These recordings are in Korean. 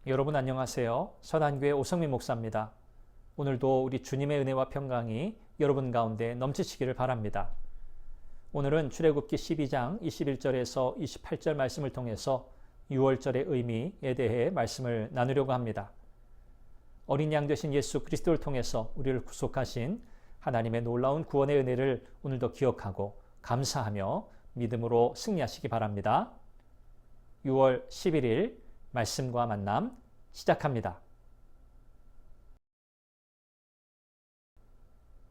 여러분 안녕하세요. 선한교회 오성민 목사입니다. 오늘도 우리 주님의 은혜와 평강이 여러분 가운데 넘치시기를 바랍니다. 오늘은 출애굽기 12장 21절에서 28절 말씀을 통해서 6월절의 의미에 대해 말씀을 나누려고 합니다. 어린 양 되신 예수 그리스도를 통해서 우리를 구속하신 하나님의 놀라운 구원의 은혜를 오늘도 기억하고 감사하며 믿음으로 승리하시기 바랍니다. 6월 11일 말씀과 만남 시작합니다.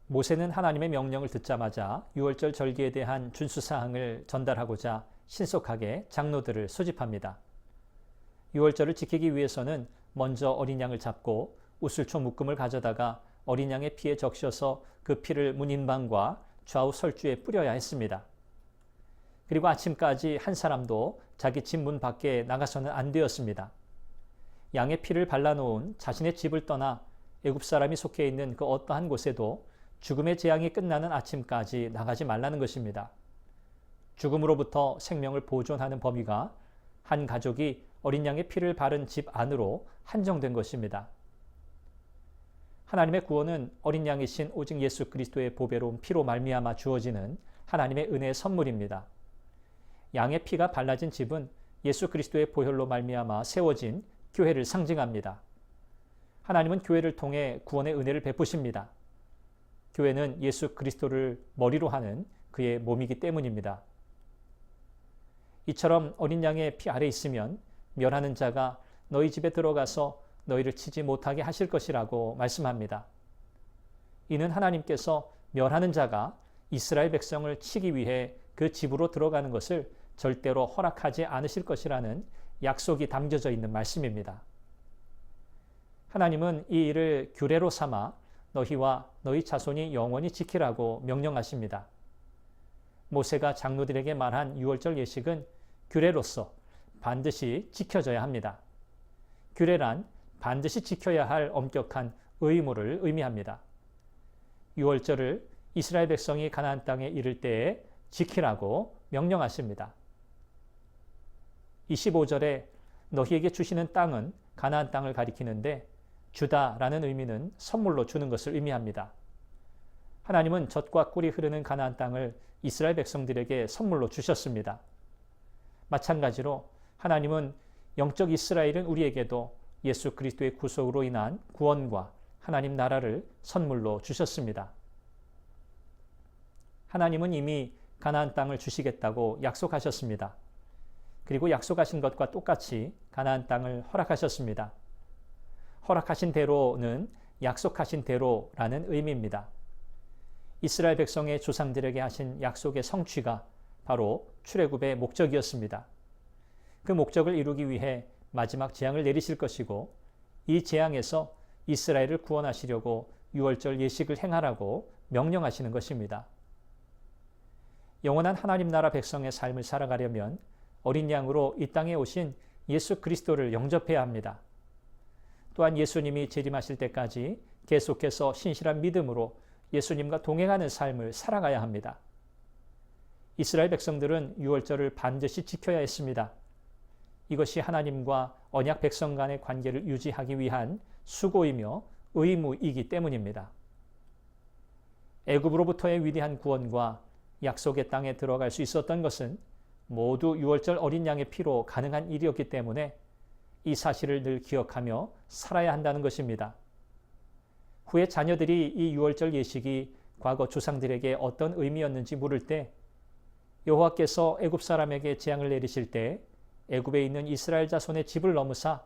모세는 하나님의 명령을 듣자마자 6월절 절기에 대한 준수사항을 전달하고자 신속하게 장로들을 소집합니다. 6월절을 지키기 위해서는 먼저 어린 양을 잡고 우슬초 묶음을 가져다가 어린 양의 피에 적셔서 그 피를 문인방과 좌우 설주에 뿌려야 했습니다. 그리고 아침까지 한 사람도 자기 집 문 밖에 나가서는 안 되었습니다. 양의 피를 발라놓은 자신의 집을 떠나 애굽 사람이 속해 있는 그 어떠한 곳에도 죽음의 재앙이 끝나는 아침까지 나가지 말라는 것입니다. 죽음으로부터 생명을 보존하는 범위가 한 가족이 어린 양의 피를 바른 집 안으로 한정된 것입니다. 하나님의 구원은 어린 양이신 오직 예수 그리스도의 보배로운 피로 말미암아 주어지는 하나님의 은혜의 선물입니다. 양의 피가 발라진 집은 예수 그리스도의 보혈로 말미암아 세워진 교회를 상징합니다. 하나님은 교회를 통해 구원의 은혜를 베푸십니다. 교회는 예수 그리스도를 머리로 하는 그의 몸이기 때문입니다. 이처럼 어린 양의 피 아래 있으면 멸하는 자가 너희 집에 들어가서 너희를 치지 못하게 하실 것이라고 말씀합니다. 이는 하나님께서 멸하는 자가 이스라엘 백성을 치기 위해 그 집으로 들어가는 것을 절대로 허락하지 않으실 것이라는 약속이 담겨져 있는 말씀입니다. 하나님은 이 일을 규례로 삼아 너희와 너희 자손이 영원히 지키라고 명령하십니다. 모세가 장로들에게 말한 6월절 예식은 규례로서 반드시 지켜져야 합니다. 규례란 반드시 지켜야 할 엄격한 의무를 의미합니다. 6월절을 이스라엘 백성이 가나안 땅에 이를 때에 지키라고 명령하십니다. 25절에 너희에게 주시는 땅은 가나안 땅을 가리키는데 주다라는 의미는 선물로 주는 것을 의미합니다. 하나님은 젖과 꿀이 흐르는 가나안 땅을 이스라엘 백성들에게 선물로 주셨습니다. 마찬가지로 하나님은 영적 이스라엘은 우리에게도 예수 그리스도의 구속으로 인한 구원과 하나님 나라를 선물로 주셨습니다. 하나님은 이미 가나안 땅을 주시겠다고 약속하셨습니다. 그리고 약속하신 것과 똑같이 가나안 땅을 허락하셨습니다. 허락하신 대로는 약속하신 대로라는 의미입니다. 이스라엘 백성의 조상들에게 하신 약속의 성취가 바로 출애굽의 목적이었습니다. 그 목적을 이루기 위해 마지막 재앙을 내리실 것이고 이 재앙에서 이스라엘을 구원하시려고 6월절 예식을 행하라고 명령하시는 것입니다. 영원한 하나님 나라 백성의 삶을 살아가려면 어린 양으로 이 땅에 오신 예수 그리스도를 영접해야 합니다. 또한 예수님이 재림하실 때까지 계속해서 신실한 믿음으로 예수님과 동행하는 삶을 살아가야 합니다. 이스라엘 백성들은 6월절을 반드시 지켜야 했습니다. 이것이 하나님과 언약 백성 간의 관계를 유지하기 위한 수고이며 의무이기 때문입니다. 애굽으로부터의 위대한 구원과 약속의 땅에 들어갈 수 있었던 것은 모두 6월절 어린 양의 피로 가능한 일이었기 때문에 이 사실을 늘 기억하며 살아야 한다는 것입니다. 후에 자녀들이 이 6월절 예식이 과거 조상들에게 어떤 의미였는지 물을 때 여호와께서 애굽 사람에게 재앙을 내리실 때 애굽에 있는 이스라엘 자손의 집을 넘으사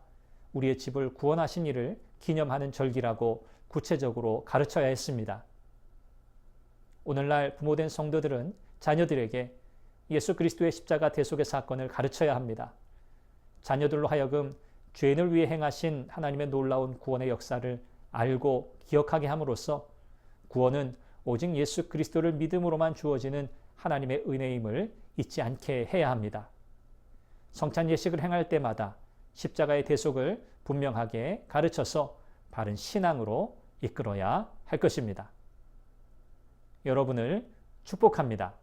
우리의 집을 구원하신 일을 기념하는 절기라고 구체적으로 가르쳐야 했습니다. 오늘날 부모된 성도들은 자녀들에게 예수 그리스도의 십자가 대속의 사건을 가르쳐야 합니다. 자녀들로 하여금 죄인을 위해 행하신 하나님의 놀라운 구원의 역사를 알고 기억하게 함으로써 구원은 오직 예수 그리스도를 믿음으로만 주어지는 하나님의 은혜임을 잊지 않게 해야 합니다. 성찬 예식을 행할 때마다 십자가의 대속을 분명하게 가르쳐서 바른 신앙으로 이끌어야 할 것입니다. 여러분을 축복합니다.